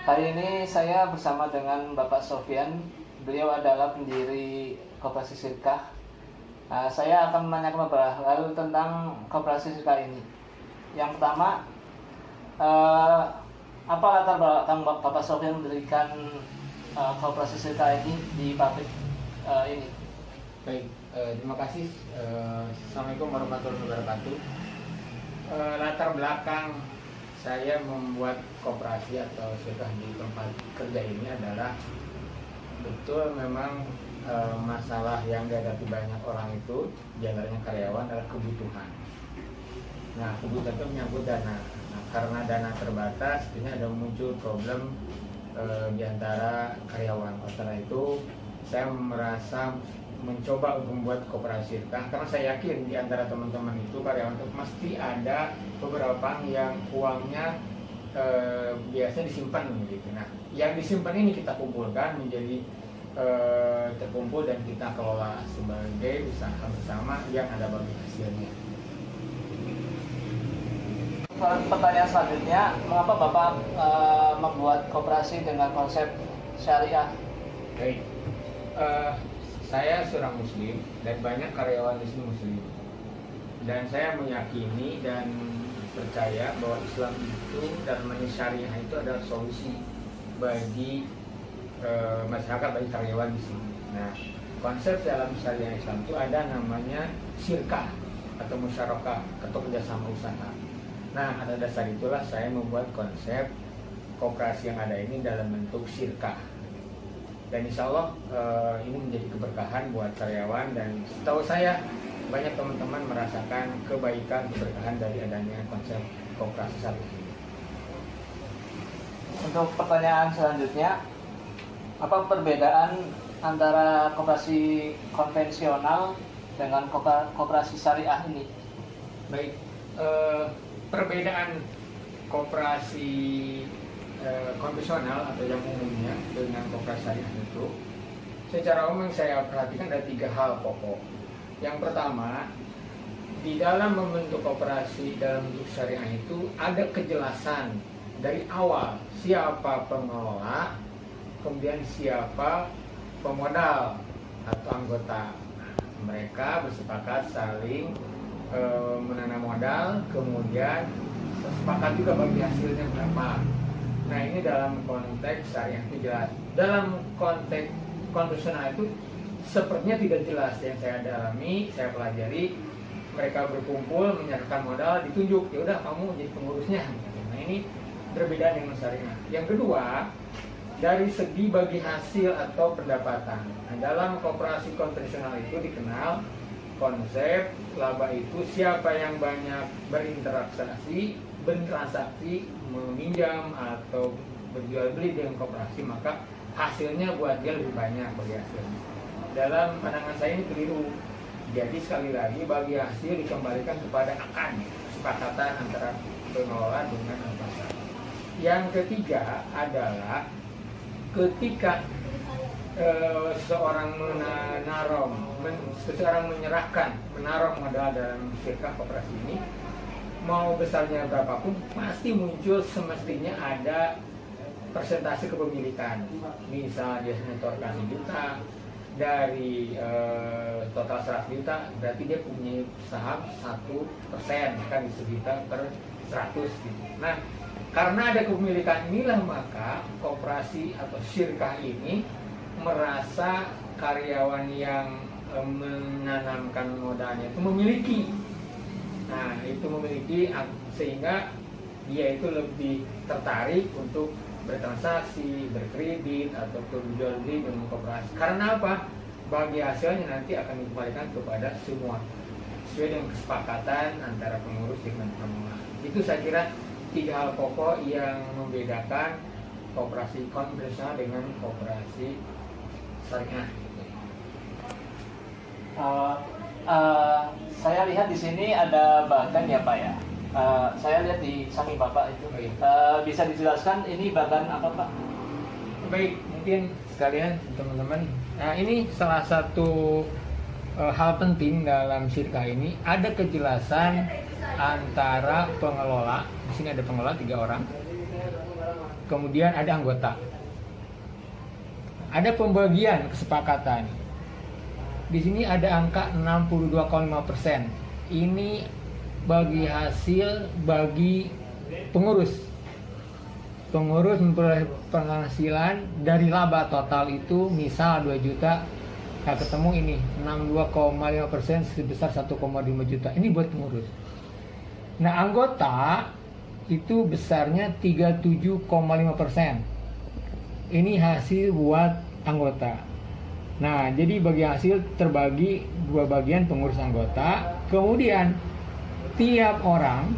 Hari ini saya bersama dengan Bapak Sofyan. Beliau adalah pendiri Koperasi Sirkah. Saya akan menanyakan beberapa hal tentang Koperasi Sirkah ini. Yang pertama, apa latar belakang Bapak Sofyan mendirikan Koperasi Sirkah ini di pabrik ini? Baik, terima kasih. Assalamualaikum warahmatullahi wabarakatuh. Latar belakang saya membuat koperasi atau sirkah di tempat kerja ini adalah betul memang masalah yang dihadapi banyak orang itu, diantaranya karyawan, adalah kebutuhan. Nah, kebutuhan itu menyangkut dana. Nah, karena dana terbatas, ini ada muncul problem di antara karyawan. Karena itu, saya merasa mencoba untuk membuat koperasi sirkah karena saya yakin di antara teman-teman itu karyawan itu pasti ada beberapa yang uangnya biasanya disimpan gitu. Nah, yang disimpan ini kita kumpulkan menjadi terkumpul dan kita kelola sebagai usaha bersama yang ada bagi hasilnya. Pertanyaan selanjutnya, mengapa Bapak membuat koperasi dengan konsep syariah? Baik. Saya seorang muslim dan banyak karyawan di sini muslim, dan saya meyakini dan percaya bahwa Islam itu dan syariah itu adalah solusi bagi masyarakat, bagi karyawan di sini. Nah, konsep dalam syariah Islam itu ada namanya sirkah atau musyarakah atau kerjasama usaha. Nah, atas dasar itulah saya membuat konsep koperasi yang ada ini dalam bentuk sirkah. Dan insya Allah ini menjadi keberkahan buat karyawan, dan setahu saya banyak teman-teman merasakan kebaikan, keberkahan dari adanya konsep koperasi syariah ini. Untuk pertanyaan selanjutnya, apa perbedaan antara koperasi konvensional dengan koperasi syariah ini? Baik, perbedaan koperasi konvensional atau yang umumnya dengan koperasi syariah itu, secara umum saya perhatikan ada 3 hal pokok. Yang pertama, di dalam membentuk koperasi dalam bentuk syariah itu ada kejelasan dari awal siapa pengelola, kemudian siapa pemodal atau anggota. Mereka bersepakat saling menanam modal, kemudian sepakat juga bagi hasilnya berapa. Nah, ini dalam konteks syariah itu jelas. Dalam konteks konvensional itu sepertinya tidak jelas. Yang saya dalami, saya pelajari, mereka berkumpul, menyerahkan modal, ditunjuk, ya udah kamu jadi pengurusnya. Nah, ini berbeda dengan syariah. Yang kedua, dari segi bagi hasil atau pendapatan. Nah, dalam koperasi konvensional itu dikenal konsep laba itu siapa yang banyak berinteraksi, meminjam atau berjual beli dengan koperasi, maka hasilnya buat dia lebih banyak bagi hasilnya. Dalam pandangan saya ini keliru. Jadi sekali lagi bagi hasil dikembalikan kepada akad kesepakatan antara pengelola dengan atasan. Yang ketiga adalah ketika seseorang menaruh modal dalam sirkah koperasi ini, mau besarnya berapapun, pasti muncul semestinya ada persentase kepemilikan. Misal dia menyetorkan 1 juta dari total 100 juta, berarti dia punya saham 1%, kan disebutkan per 100 gitu. Nah, karena ada kepemilikan inilah maka koperasi atau sirkah ini merasa karyawan yang menanamkan modalnya itu memiliki. Nah, itu memiliki sehingga dia itu lebih tertarik untuk bertransaksi, berkredit, atau berjual beli dengan koperasi. Karena apa? Bagi hasilnya nanti akan dikembalikan kepada semua sesuai dengan kesepakatan antara pengurus dengan pengelola. Itu saya kira 3 hal pokok yang membedakan koperasi konvensional dengan koperasi syariah. Saya lihat di sini ada bagan ya Pak ya. Saya lihat di samping Bapak itu. Bisa dijelaskan ini bagan apa Pak? Baik, mungkin sekalian teman-teman. Nah, ini salah satu hal penting dalam sirkah ini, ada kejelasan antara pengelola. Di sini ada pengelola 3 orang. kemudian ada anggota. Ada pembagian kesepakatan. Di sini ada angka 62,5%. Ini bagi hasil bagi pengurus. Pengurus memperoleh penghasilan dari laba total itu misal 2 juta. Nah, ketemu ini 62,5% sebesar 1,5 juta. Ini buat pengurus. Nah, anggota itu besarnya 37,5%. Ini hasil buat anggota. Nah, jadi bagi hasil terbagi 2 bagian pengurus anggota. Kemudian tiap orang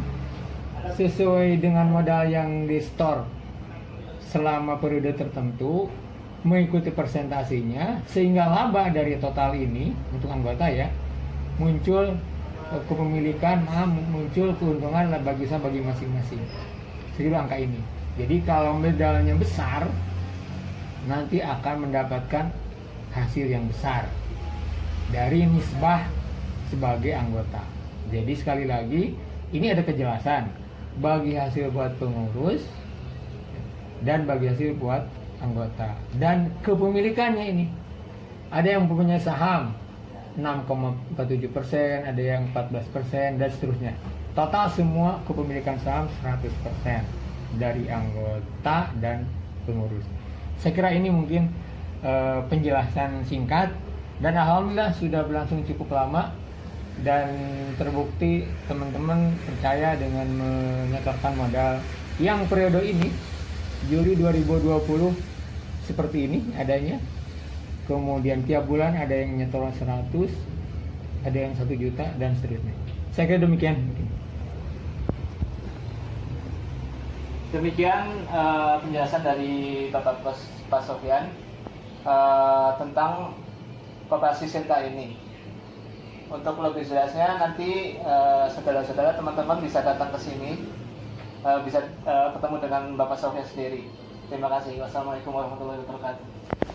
sesuai dengan modal yang di store selama periode tertentu mengikuti presentasinya, sehingga laba dari total ini untuk anggota ya muncul kepemilikan, muncul keuntungan bagi masing-masing. Segitu angka ini. Jadi kalau modalnya besar nanti akan mendapatkan hasil yang besar dari nisbah sebagai anggota. Jadi sekali lagi ini ada kejelasan bagi hasil buat pengurus dan bagi hasil buat anggota. Dan kepemilikannya ini ada yang mempunyai saham 6,47%, ada yang 14% dan seterusnya. Total semua kepemilikan saham 100% dari anggota dan pengurus. Saya kira ini mungkin penjelasan singkat, dan alhamdulillah sudah berlangsung cukup lama dan terbukti teman-teman percaya dengan menyetorkan modal yang periode ini Juli 2020 seperti ini adanya. Kemudian tiap bulan ada yang nyetor 100, ada yang 1 juta dan seterusnya. Saya kira demikian. Demikian penjelasan dari Bapak Pak Sofyan tentang koperasi Silka ini. Untuk lebih jelasnya nanti saudara-saudara teman-teman bisa datang ke sini, bisa ketemu dengan Bapak Sofyan sendiri. Terima kasih. Wassalamualaikum warahmatullahi wabarakatuh.